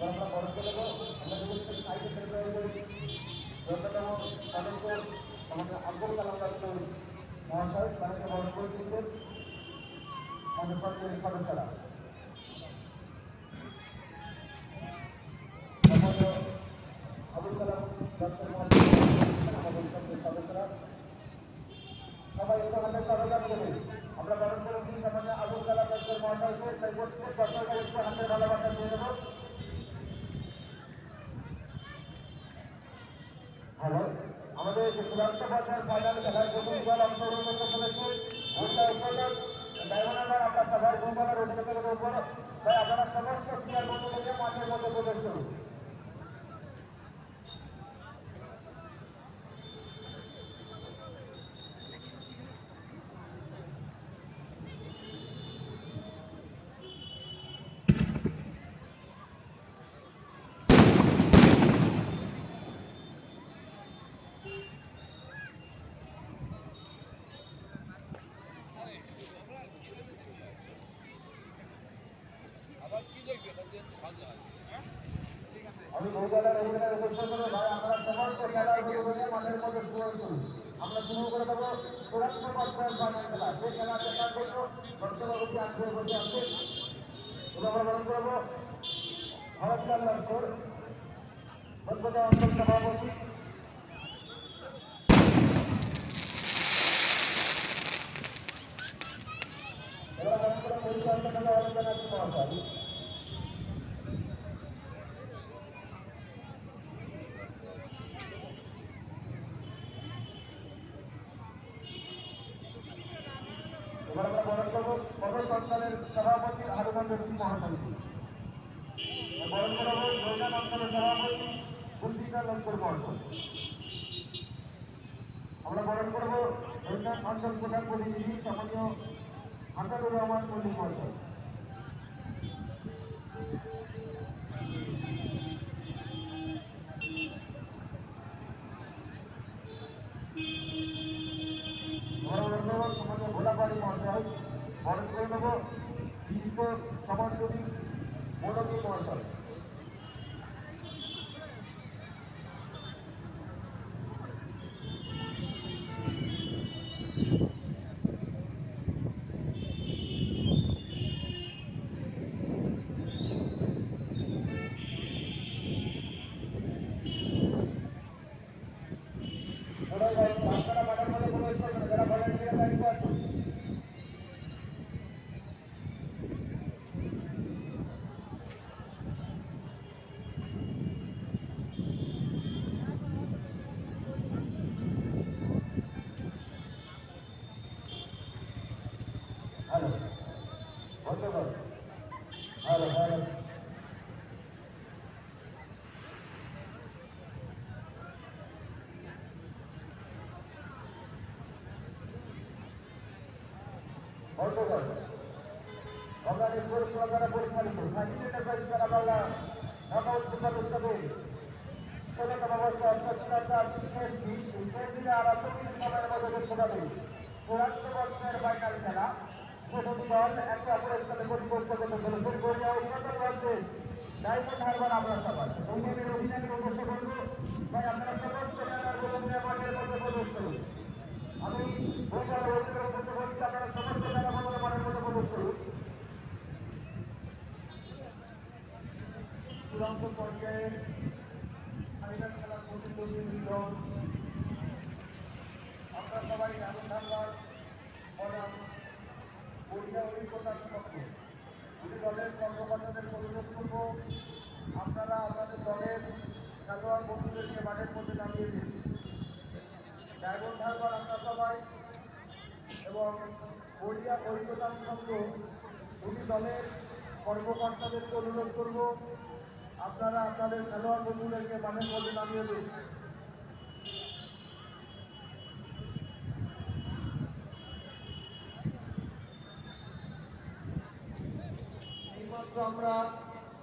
আমরা বরণ করে দেবো। আমরা যদি সাইডে ফেলে অন্যতম সদস্য আমাদের আব্দুল কালাম ডাক্তার মহাশয় তাদেরকে বরণ করে দিচ্ছেন আমাদের সরকারি সদস্যরা। আবুল কালাম ডাক্তার মহাশয় আমাদের সরকারি সদস্যরা সবাই একটু আমাদের সহযোগ করবে। আমরা বরণ করে দিচ্ছি আমাদের আবুল কালাম ডাক্তার মহাশয়কে, তাই প্রত্যেক দর্শকরা একটু হাতের ভালোবাসা দিয়ে দেবো। হ্যালো, আমাদের যে চূড়ান্ত পর্যায়ের ফাইনাল খেলায় প্রথম দল অংশগ্রহণ করতে চলেছে ভোটটা উপযোগ ডায়মন্ডার। আমরা সবাই ভূমিকার অধিকারের উপর তাই আপনারা সমস্ত ক্রিয়ার বন্ধুদেরকে মাঠের মধ্যে প্রবেশ করুন। আমি ভূগোলের অভিনয় উপস্থিত করে ভাই আমরা সমস্ত খেলার বিরোধী মাঠের মধ্যে শুরু করুন। আমরা শুরু করে দেবো চূড়ান্ত পর্যায়ের ফাইনাল খেলা। যে খেলা দেখার জন্য দর্শকবাবুকে আগ্রহ বসে আছে আমরা বরণ করবো ভারতলাল লস্কর বন্ধুতা অঞ্চল সভাপতি। এবার বরণ করে পরিচালনা জানাচ্ছি মহাশয়। এবার আমরা বরণ করবো গণসংস্থানের সভাপতি হারুমান রশিদ মহাশয়কে। বরণ করাবো জয়নান অঞ্চলের সভাপতি গুলদিকা লস্কর মহাশয়। আমরা বরণ করবো জয়নান অঞ্চল প্রধান প্রতিনিধি সম্মানীয় হাসানুর রহমান মল্লিক মহাশয়। সম্মানীয় ভোলাপাড়ি মহাশয়। বরণ করে নেব বিশিষ্ট সমাজসেবী মৌলভী মহাশয়। আপনারা মাঠের মধ্যে প্রবেশ করবেন যারা ভলান্টিয়ার দায়িত্ব আছে। হ্যালো, ধন্যবাদ। হ্যালো হ্যালো, ধন্যবাদ। বাংলাদেশ দ্বারা পরিচালিত সাকিব এন্টারপ্রাইজ দ্বারা বাংলা নকআউট ফুটবল উৎসবে ১৬তম বর্ষ অর্থনীতার শেষ দিনে আর ৩০ সময়ের মধ্যে দেখতে পাবে চূড়ান্ত পর্যায়ের ফাইনাল খেলা। প্রথম দল একে অপরের সাথে পরিপক্ষ করতে চলেছে গড়িয়া উন্নত বলছে ডায়মন্ড হারবার। আপনার সবাই এই গেমের অভিযানের উদ্দেশ্য করব ভাই আপনারা সমস্ত খেলার গোলন্দার মাঠের মধ্যে প্রবেশ করুন। আমি ভূগোল অভিযানের উদ্দেশ্য করছি আপনারা সমস্ত খেলা মাঠের মধ্যে প্রবেশ করুন। চূড়ান্ত পর্যায়ের ফাইনাল খেলার প্রতিদ্বন্দ্বী দল আপনারা সবাই ডায়মন্ড হারবার বনাম গড়িয়া অভিজ্ঞতার পক্ষে দুটি দলের কর্মকর্তাদের অনুরোধ করব আপনারা আপনাদের দলের খেলোয়াড় বন্ধুদেরকে মাঠের মধ্যে নামিয়ে দিন। ডায়মন্ড হারবার আমরা সবাই এবং গড়িয়া অভিজ্ঞতার সংঘ দুটি দলের কর্মকর্তাদেরকে অনুরোধ করব আপনারা আপনাদের খেলোয়াড় বন্ধুদেরকে মাঠের মধ্যে নামিয়ে দিন। এইমাত্র আমরা